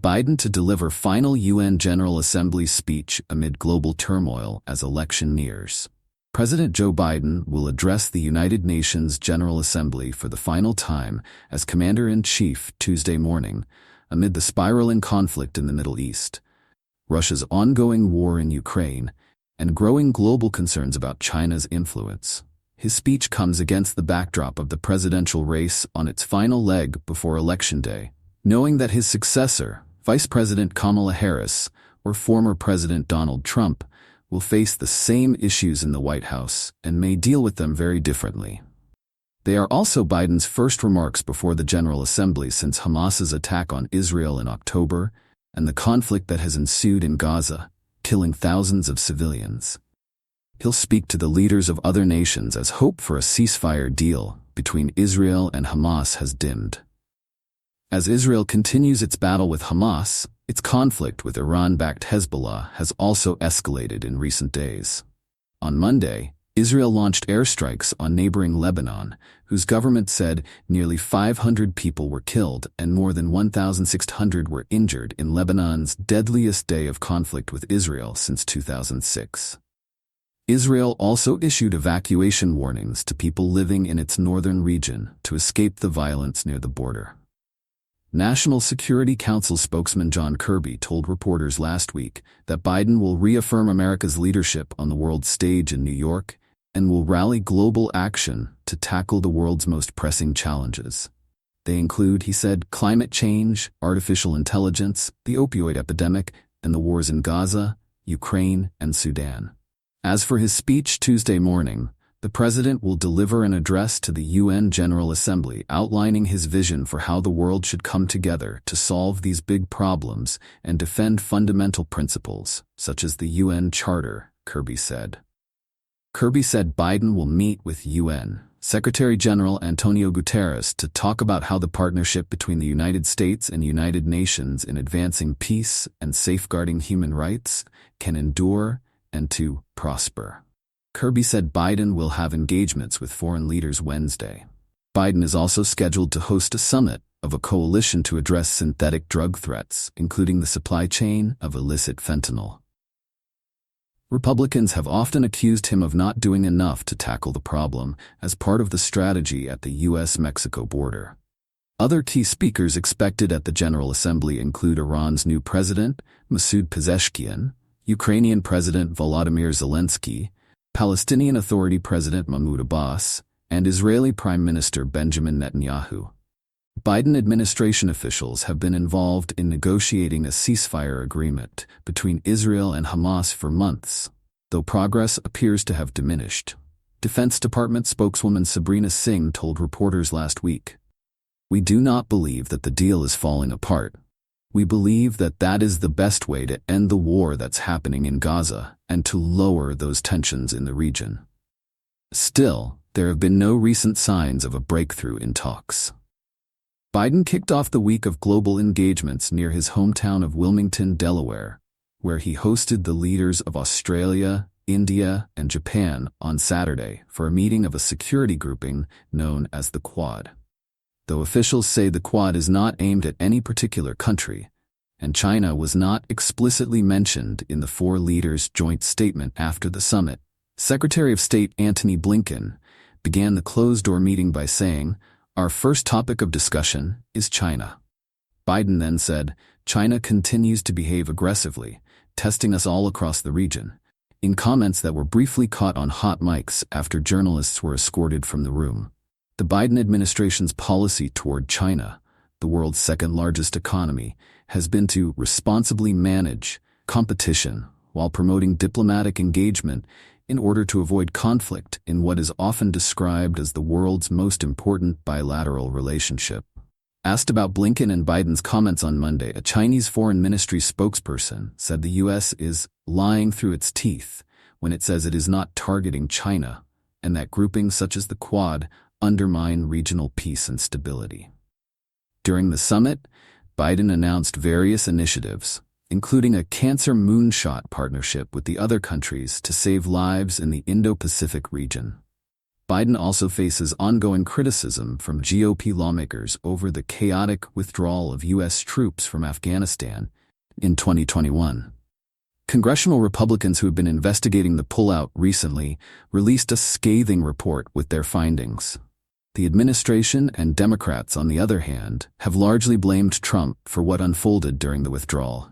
Biden to deliver final UN General Assembly speech amid global turmoil as election nears. President Joe Biden will address the United Nations General Assembly for the final time as Commander-in-Chief Tuesday morning, amid the spiraling conflict in the Middle East, Russia's ongoing war in Ukraine, and growing global concerns about China's influence. His speech comes against the backdrop of the presidential race on its final leg before Election Day, knowing that his successor, Vice President Kamala Harris, or former President Donald Trump, will face the same issues in the White House and may deal with them very differently. They are also Biden's first remarks before the General Assembly since Hamas's attack on Israel in October and the conflict that has ensued in Gaza, killing thousands of civilians. He'll speak to the leaders of other nations as hope for a ceasefire deal between Israel and Hamas has dimmed. As Israel continues its battle with Hamas, its conflict with Iran-backed Hezbollah has also escalated in recent days. On Monday, Israel launched airstrikes on neighboring Lebanon, whose government said nearly 500 people were killed and more than 1,600 were injured in Lebanon's deadliest day of conflict with Israel since 2006. Israel also issued evacuation warnings to people living in its northern region to escape the violence near the border. National Security Council spokesman John Kirby told reporters last week that Biden will reaffirm America's leadership on the world stage in New York and will rally global action to tackle the world's most pressing challenges. They include, he said, climate change, artificial intelligence, the opioid epidemic, and the wars in Gaza, Ukraine, and Sudan. As for his speech Tuesday morning, the president will deliver an address to the UN General Assembly outlining his vision for how the world should come together to solve these big problems and defend fundamental principles, such as the UN Charter, Kirby said. Kirby said Biden will meet with UN Secretary General Antonio Guterres to talk about how the partnership between the United States and United Nations in advancing peace and safeguarding human rights can endure and to prosper. Kirby said Biden will have engagements with foreign leaders Wednesday. Biden is also scheduled to host a summit of a coalition to address synthetic drug threats, including the supply chain of illicit fentanyl. Republicans have often accused him of not doing enough to tackle the problem as part of the strategy at the U.S.-Mexico border. Other key speakers expected at the General Assembly include Iran's new president, Masoud Pezeshkian, Ukrainian President Volodymyr Zelensky, Palestinian Authority President Mahmoud Abbas, and Israeli Prime Minister Benjamin Netanyahu. Biden administration officials have been involved in negotiating a ceasefire agreement between Israel and Hamas for months, though progress appears to have diminished. Defense Department spokeswoman Sabrina Singh told reporters last week, "We do not believe that the deal is falling apart. We believe that that is the best way to end the war that's happening in Gaza and to lower those tensions in the region." Still, there have been no recent signs of a breakthrough in talks. Biden kicked off the week of global engagements near his hometown of Wilmington, Delaware, where he hosted the leaders of Australia, India, and Japan on Saturday for a meeting of a security grouping known as the Quad. Though officials say the Quad is not aimed at any particular country, and China was not explicitly mentioned in the four leaders' joint statement after the summit, Secretary of State Antony Blinken began the closed-door meeting by saying, "Our first topic of discussion is China." Biden then said, "China continues to behave aggressively, testing us all across the region," in comments that were briefly caught on hot mics after journalists were escorted from the room. The Biden administration's policy toward China, the world's second-largest economy, has been to responsibly manage competition while promoting diplomatic engagement in order to avoid conflict in what is often described as the world's most important bilateral relationship. Asked about Blinken and Biden's comments on Monday, a Chinese Foreign Ministry spokesperson said the U.S. is lying through its teeth when it says it is not targeting China, and that groupings such as the Quad undermine regional peace and stability. During the summit, Biden announced various initiatives, including a cancer moonshot partnership with the other countries to save lives in the Indo-Pacific region. Biden also faces ongoing criticism from GOP lawmakers over the chaotic withdrawal of U.S. troops from Afghanistan in 2021. Congressional Republicans who have been investigating the pullout recently released a scathing report with their findings. The administration and Democrats, on the other hand, have largely blamed Trump for what unfolded during the withdrawal.